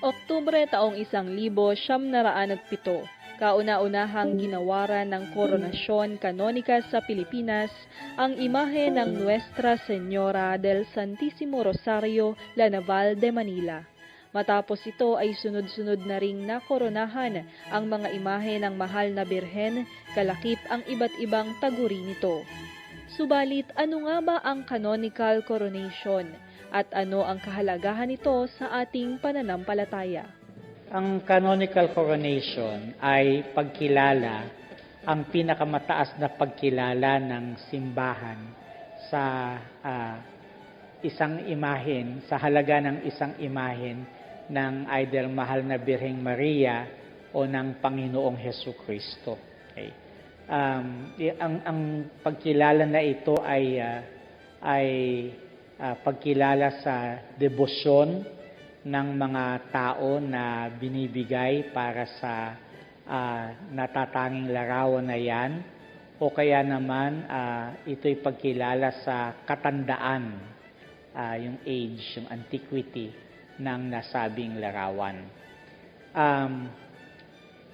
Oktubre taong 1907, kauna-unahang ginawaran ng Koronasyon Kanonika sa Pilipinas ang imahe ng Nuestra Señora del Santísimo Rosario, La Naval de Manila. Matapos ito ay sunod-sunod na ring nakoronahan ang mga imahe ng mahal na birhen, kalakip ang iba't ibang taguri nito. Subalit, ano nga ba ang canonical coronation at ano ang kahalagahan nito sa ating pananampalataya? Ang canonical coronation ay pagkilala, ang pinakamataas na pagkilala ng simbahan sa isang imahen, sa halaga ng isang imahen ng either mahal na Birheng Maria o ng Panginoong Hesus Kristo. Okay. Ang pagkilala na ito ay pagkilala sa debosyon ng mga tao na binibigay para sa natatanging larawan na yan, o kaya naman ito'y pagkilala sa katandaan, yung age, yung antiquity ng nasabing larawan.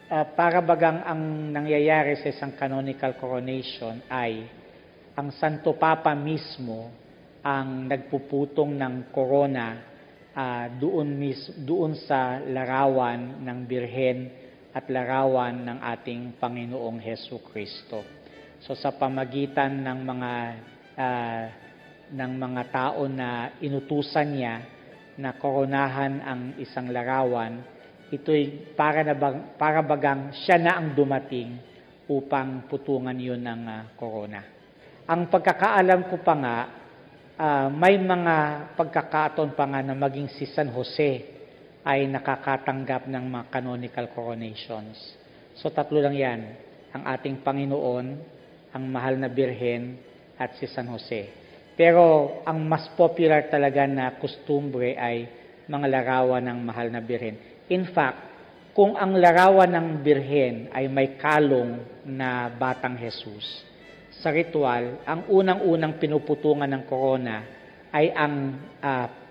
Para bagang ang nangyayari sa isang canonical coronation ay ang Santo Papa mismo ang nagpuputong ng korona doon sa larawan ng Birhen at larawan ng ating Panginoong Hesus Kristo. So sa pamagitan ng mga tao na inutusan niya na koronahan ang isang larawan, ito'y para bagang siya na ang dumating upang putungan yun ng korona. Ang pagkakaalam ko pa nga, may mga pagkakataon pa nga na maging si San Jose ay nakakatanggap ng mga canonical coronations. So tatlo lang yan, ang ating Panginoon, ang mahal na Birhen, at si San Jose. Pero ang mas popular talaga na kustumbre ay mga larawan ng mahal na Birhen. In fact, kung ang larawan ng Birhen ay may kalong na batang Jesus, sa ritual, ang unang-unang pinuputungan ng korona ay ang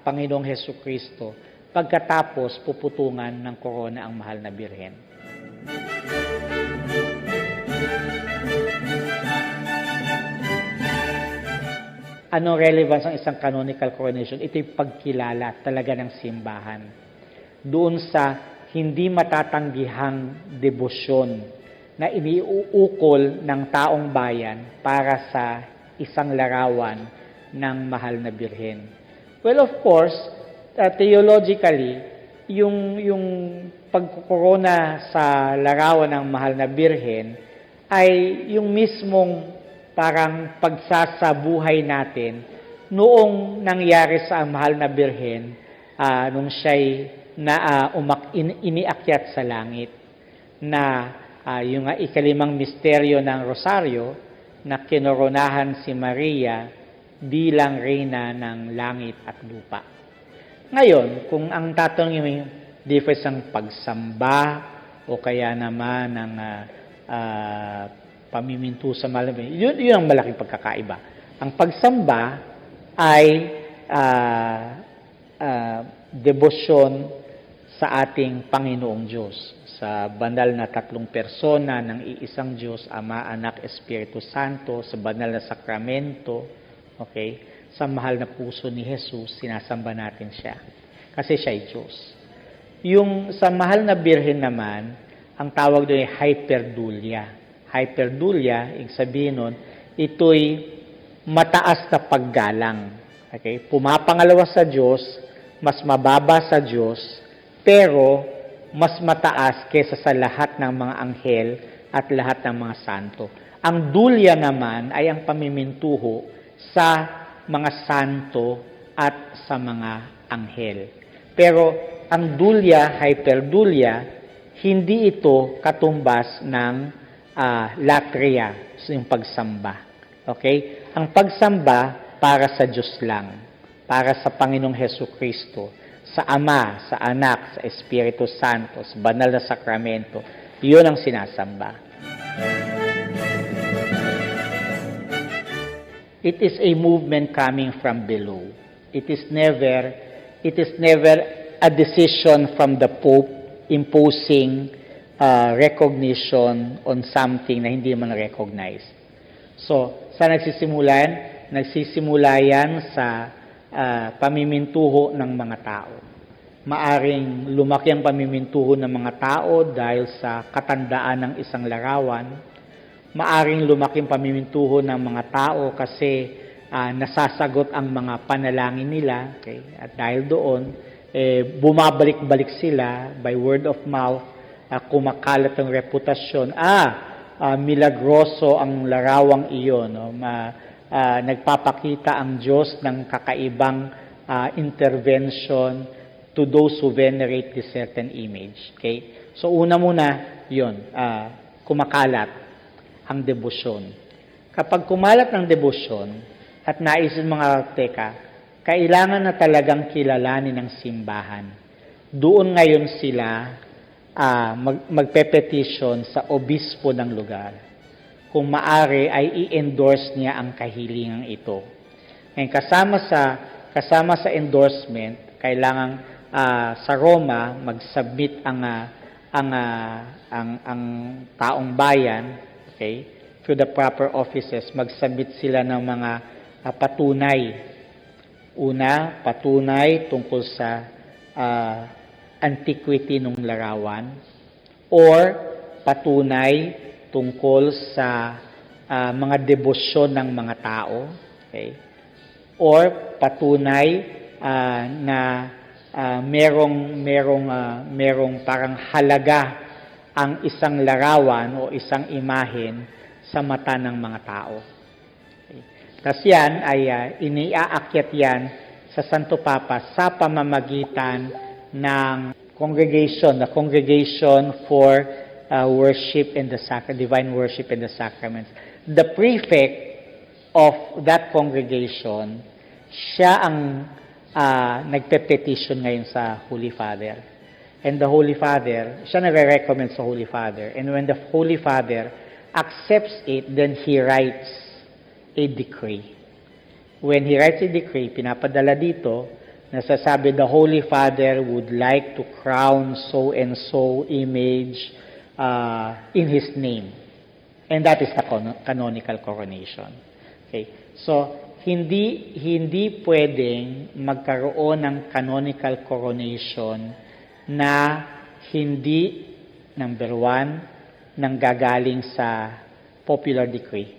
Panginoong Hesus Kristo. Pagkatapos, puputungan ng korona ang mahal na Birhen. Anong relevance ng isang canonical coronation? Ito'y pagkilala talaga ng simbahan doon sa hindi matatanggihang debosyon na iniuukol ng taong bayan para sa isang larawan ng mahal na Birhen. Well, of course, theologically, yung pagkukorona sa larawan ng mahal na Birhen ay yung mismong parang pagsasabuhay natin noong nangyari sa mahal na Birhen nung siya'y iniakyat sa langit na yung ikalimang misteryo ng Rosaryo na kinoronahan si Maria bilang reyna ng langit at lupa. Ngayon, kung ang tatanungin mo yung difference ng pagsamba o kaya naman ng pamiminto sa malabi, yun ang malaking pagkakaiba. Ang pagsamba ay debosyon sa ating Panginoong Diyos, sa banal na tatlong persona ng iisang Diyos, Ama, Anak, Espiritu Santo, sa banal na sakramento, okay? Sa mahal na puso ni Jesus, sinasamba natin siya. Kasi siya ay Diyos. Yung sa mahal na Birhen naman, ang tawag doon ay hyperdulia. Hyperdulia, ibig sabihin nun, ito'y mataas na paggalang. Okay? Pumapangalawa sa Diyos, mas mababa sa Diyos, pero mas mataas kaysa sa lahat ng mga anghel at lahat ng mga santo. Ang dulya naman ay ang pamimintuho sa mga santo at sa mga anghel. Pero ang dulya, hyperdulia, hindi ito katumbas ng latria, yung pagsamba. Okay? Ang pagsamba para sa Diyos lang, para sa Panginoong Hesus Kristo, sa Ama, sa Anak, sa Espiritu Santo, sa banal na sakramento, yun ang sinasamba. It is a movement coming from below. It is never a decision from the Pope imposing recognition on something na hindi man recognized. So, saan nagsisimulan? Nagsisimula yan sa pamimintuho ng mga tao. Maaring lumaki ang pamimintuho ng mga tao dahil sa katandaan ng isang larawan. Maaring lumaki ang pamimintuho ng mga tao kasi nasasagot ang mga panalangin nila. Okay? At dahil doon, bumabalik-balik sila by word of mouth, kumakalat ang reputasyon. Milagroso ang larawang iyon. No? Nagpapakita ang Diyos ng kakaibang intervention to those who venerate this certain image. Okay? So una muna, yun, kumakalat ang debosyon. Kapag kumalat ang debosyon, at nais mga teka, kailangan na talagang kilalanin ng simbahan. Doon ngayon sila magpe-petition sa obispo ng lugar. Kung maari ay i-endorse niya ang kahilingan ito. Ngayon, kasama sa endorsement, kailangan sa Roma mag-submit ang taong bayan, okay, through the proper offices, mag-submit sila ng mga patunay. Una, patunay tungkol sa antiquity ng larawan, or patunay tungkol sa mga debosyon ng mga tao, okay, or patunay na merong parang halaga ang isang larawan o isang imahen sa mata ng mga tao. Okay. Tapos yan ay iniaakyat yan sa Santo Papa sa pamamagitan ng congregation, the Congregation for Worship and the Divine Worship and the Sacraments. The prefect of that congregation, siya ang nagpe-petition ngayon sa Holy Father. And the Holy Father, siya nagre-recommend sa Holy Father. And when the Holy Father accepts it, then he writes a decree. When he writes a decree, pinapadala dito, nasasabi, the Holy Father would like to crown so-and-so image in his name. And that is the canonical coronation. Okay. So, hindi pwedeng magkaroon ng canonical coronation na hindi, number one, nanggagaling sa popular decree.